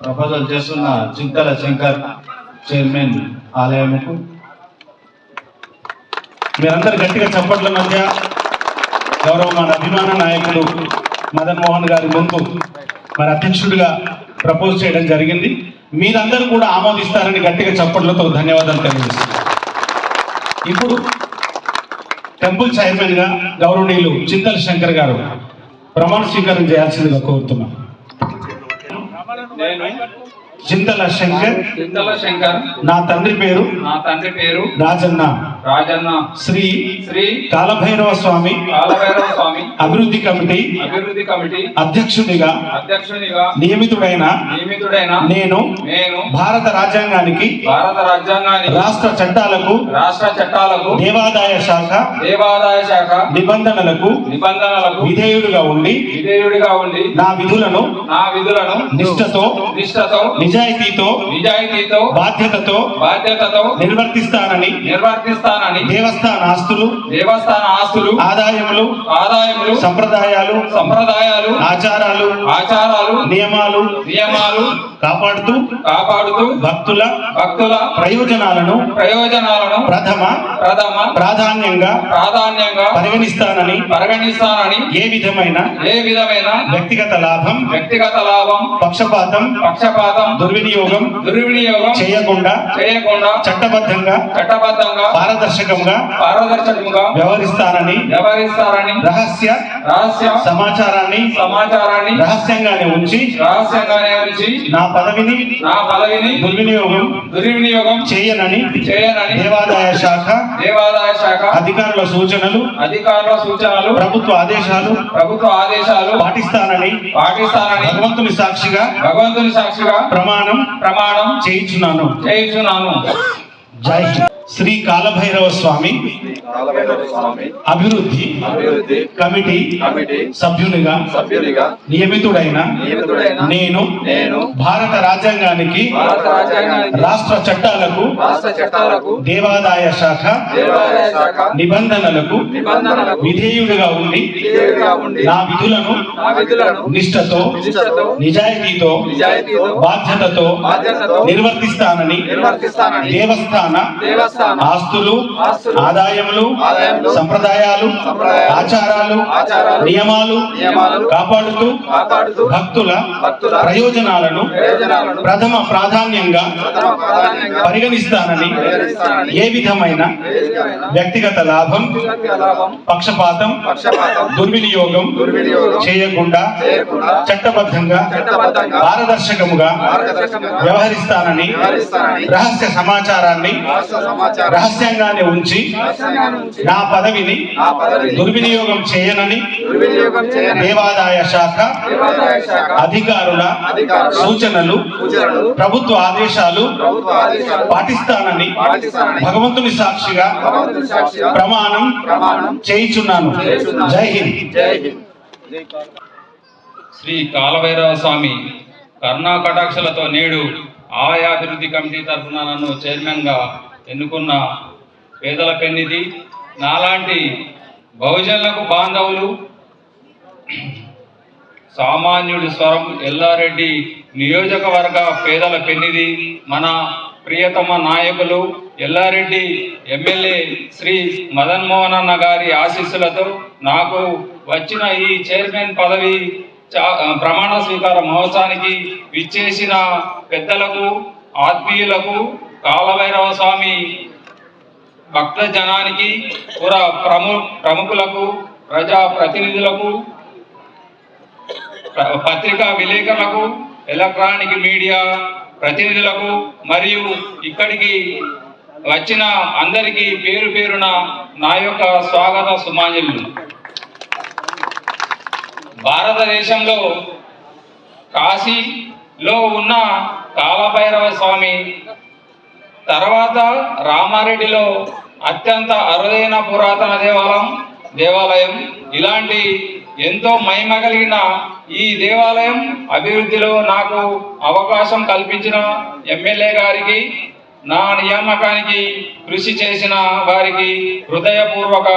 Proposal చేస్తున్న చింతల Shankar chairman ఆలయంకు మీరందరూ గట్టిగా చప్పట్ల మధ్య గౌరవ మన అభిమాన నాయకుడు మదన్ మోహన్ గారి ముందు మరి అధ్యక్షుడిగా ప్రపోజ్ చేయడం జరిగింది. మీరందరూ కూడా ఆమోదిస్తారని గట్టిగా చప్పట్లతో ధన్యవాదాలు తెలియజేస్తున్నారు. ఇప్పుడు టెంపుల్ చైర్మన్ గా గౌరవనీయులు చింతల శంకర్ గారు ప్రమాణ స్వీకారం చేయాల్సిందిగా కోరుతున్నాం. చింతల శంకర్ నా తండ్రి పేరు రాజన్న శ్రీ కాలభైరవ స్వామి అభివృద్ధి కమిటీ అధ్యక్షుడిగా నియమితుడైన నేను భారత రాజ్యాంగానికి రాష్ట్ర చట్టాలకు దేవాదాయ శాఖ నిబంధనలకు విధేయుడిగా ఉండి నా విధులను నిష్ఠతో నిజాయితీతో బాధ్యతతో నిర్వర్తిస్తానని దేవస్థాన ఆస్తులు ఆదాయములు సంప్రదాయాలు ఆచారాలు నియమాలు కాపాడుతూ భక్తుల ప్రయోజనాలను ప్రథమ ప్రాధాన్యంగా పరిగణిస్తానని ఏ విధమైన వ్యక్తిగత లాభం పక్షపాతం దుర్వినియోగం చేయకుండా చట్టబద్ధంగా పారదర్శకంగా వ్యవహరిస్తానని రహస్య సమాచారాన్ని రహస్యంగానే ఉంచి నా పదవిని దుర్వినియోగం చేయనని దేవాదాయ శాఖ అధికారుల సూచనలు ప్రభుత్వ ఆదేశాలు పాటిస్తానని భగవంతుని సాక్షిగా ప్రమాణం చేయించున్నాను. జై హింద్. శ్రీ కాలభైరవ స్వామి అభివృద్ధి కమిటీ సభ్యునిగా నియమితుడైన నేను భారత రాజ్యాంగానికి రాష్ట్ర చట్టాలకు దేవాదాయ శాఖ నిబంధనలకు విధేయుడిగా ఉండి నా విధులను నిష్ఠతో నిజాయితీతో బాధ్యతతో నిర్వర్తిస్తానని దేవస్థాన ఆస్తులు ఆదాయములు సంప్రదాయాలు ఆచారాలు నియమాలు కాపాడుతూ భక్తుల ప్రయోజనాలను ప్రథమ ప్రాధాన్యంగా పరిగణిస్తానని ఏ విధమైన వ్యక్తిగత లాభం పక్షపాతం దుర్వినియోగం చేయకుండా చట్టబద్ధంగా పారదర్శకముగా వ్యవహరిస్తానని రహస్య సమాచారాన్ని రహస్యంగానే ఉంచి నా పదవిని దుర్వినియోగం చేయనని దేవాదాయ శాఖ అధికారుల సూచనలు ప్రభుత్వ ఆదేశాలు పాటిస్తానని భగవంతుని సాక్షిగా ప్రమాణం చేయించున్నాను. జై హింద్. శ్రీ కాలభైరవ స్వామి కరుణా కటాక్షలతో నేడు ఆలయ అభివృద్ధి కమిటీ తరఫున నన్ను చైర్మన్గా ఎన్నుకున్న పేదల పెన్నిధి నాలాంటి బహుజనులకు బాంధవులు సామాన్యుడి స్వరం ఎల్లారెడ్డి నియోజకవర్గ పేదల పెన్నిధి మన ప్రియతమ నాయకులు ఎల్లారెడ్డి ఎమ్మెల్యే శ్రీ మదన్ మోహన్ అన్న గారి ఆశీస్సులతో నాకు వచ్చిన ఈ చైర్మన్ పదవి ప్రమాణ స్వీకార మహోత్సవానికి విచ్చేసిన పెద్దలకు ఆత్మీయులకు కాలభైరవ స్వామి భక్త జనానికి పుర ప్రముఖులకు ప్రజా ప్రతినిధులకు పత్రికా విలేకరులకు ఎలక్ట్రానిక్ మీడియా ప్రతినిధులకు మరియు ఇక్కడికి వచ్చిన అందరికీ పేరు పేరున నా యొక్క స్వాగత సుమాంజలు. భారతదేశంలో కాశీలో ఉన్న కాలభైరవ స్వామి తర్వాత రామారెడ్డిలో అత్యంత అరుదైన పురాతన దేవాలయం ఇలాంటి ఎంతో మహిమ కలిగిన ఈ దేవాలయం అభివృద్ధిలో నాకు అవకాశం కల్పించిన ఎమ్మెల్యే గారికి నా నియామకానికి కృషి చేసిన వారికి హృదయపూర్వక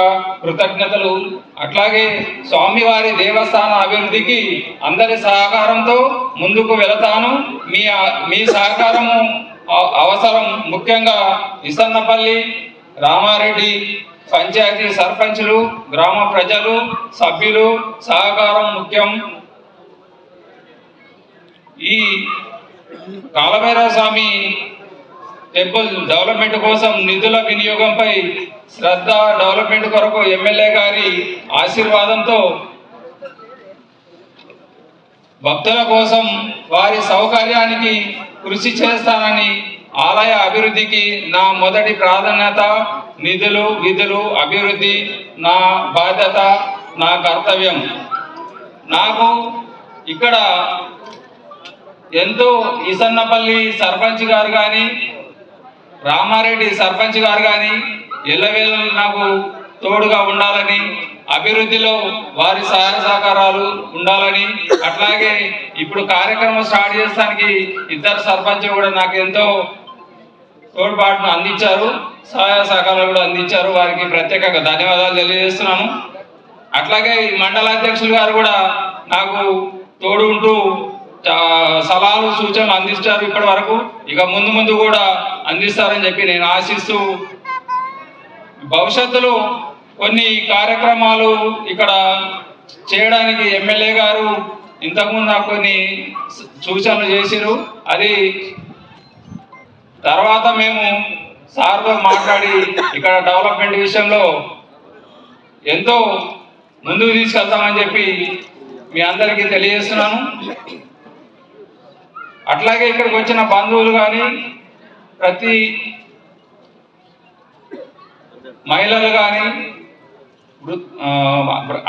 కృతజ్ఞతలు. అట్లాగే స్వామివారి దేవస్థాన అభివృద్ధికి అందరి సహకారంతో ముందుకు వెళతాను. మీ సహకారము అవసరం. ముఖ్యంగా ఇసన్నపల్లి, రామారెడ్డి పంచాయతీ సర్పంచులు, గ్రామ ప్రజలు, సభ్యులు సహకారం ముఖ్యం. ఈ కాలభైరవ స్వామి టెంపుల్ డెవలప్మెంట్ కోసం నిధుల వినియోగంపై శ్రద్ధ, డెవలప్మెంట్ కొరకు ఎమ్మెల్యే గారి ఆశీర్వాదంతో భక్తుల కోసం వారి సౌకర్యానికి కృషి చేస్తానని, ఆలయ అభివృద్ధికి నా మొదటి ప్రాధాన్యత. నిధులు, విధులు, అభివృద్ధి నా బాధ్యత, నా కర్తవ్యం. నాకు ఇక్కడ ఎంతో ఈసన్నపల్లి సర్పంచ్ గారు కానీ, రామారెడ్డి సర్పంచ్ గారు కానీ ఎల్లవేళ నాకు తోడుగా ఉండాలని, అభివృద్ధిలో వారి సహాయ సహకారాలు ఉండాలని, అట్లాగే ఇప్పుడు కార్యక్రమం స్టార్ట్ చేస్తానికి ఇద్దరు సర్పంచులు కూడా నాకు ఎంతో తోడ్పాటును అందించారు, సహాయ సహకారాలు కూడా అందించారు. వారికి ప్రత్యేకంగా ధన్యవాదాలు తెలియజేస్తున్నాను. అట్లాగే ఈ మండల అధ్యక్షులు గారు కూడా నాకు తోడు ఉంటూ సలహాలు, సూచనలు అందిస్తారు ఇప్పటి వరకు. ఇక ముందు ముందు కూడా అందిస్తారని చెప్పి నేను ఆశిస్తూ, భవిష్యత్తులో కొన్ని కార్యక్రమాలు ఇక్కడ చేయడానికి ఎమ్మెల్యే గారు ఇంతకుముందు నాకు కొన్ని సూచనలు చేసిరు. అది తర్వాత మేము సార్తో మాట్లాడి ఇక్కడ డెవలప్మెంట్ విషయంలో ఎంతో ముందుకు తీసుకెళ్తామని చెప్పి మీ అందరికీ తెలియజేస్తున్నాను. అట్లాగే ఇక్కడికి వచ్చిన బంధువులు కానీ, ప్రతి మహిళలు కానీ,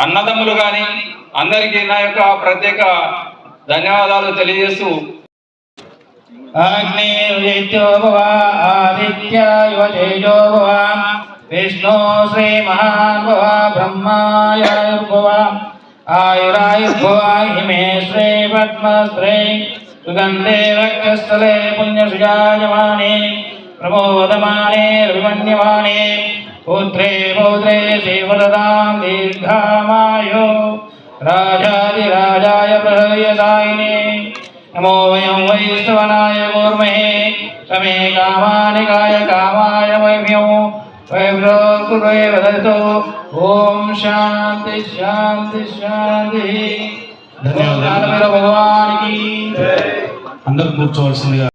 అన్నదమ్ములు కానీ అందరికీ నా యొక్క ప్రత్యేక ధన్యవాదాలు తెలియజేస్తూ, అగ్నిర్విద్యో భవ ఆదిత్యాయ తేజో భవ విష్ణు శ్రీ మహాన్ భవ బ్రహ్మాయుర్భవ ఆయురాయుర్భవ హిమే శ్రీ పద్మశ్రీ సుగంధే వక్షస్థలే పుణ్యసుజాయమానే ప్రమోదమానే రవిమన్యమానే పుత్రే పౌత్రే శివదదాం దీర్ఘామాయో రాజాదిరాజాయ ప్రహయసాయినే నమో వయం వైష్ణవనాయ కూర్మహే సమే కామానికాయ కామాయ వైభ్యం వైభ్రోకురే వదతు. ఓం శాంతి శాంతి శాంతి. ధన్యవాదాలు. భగవానికి అందరూ కూర్చోవలసిందిగా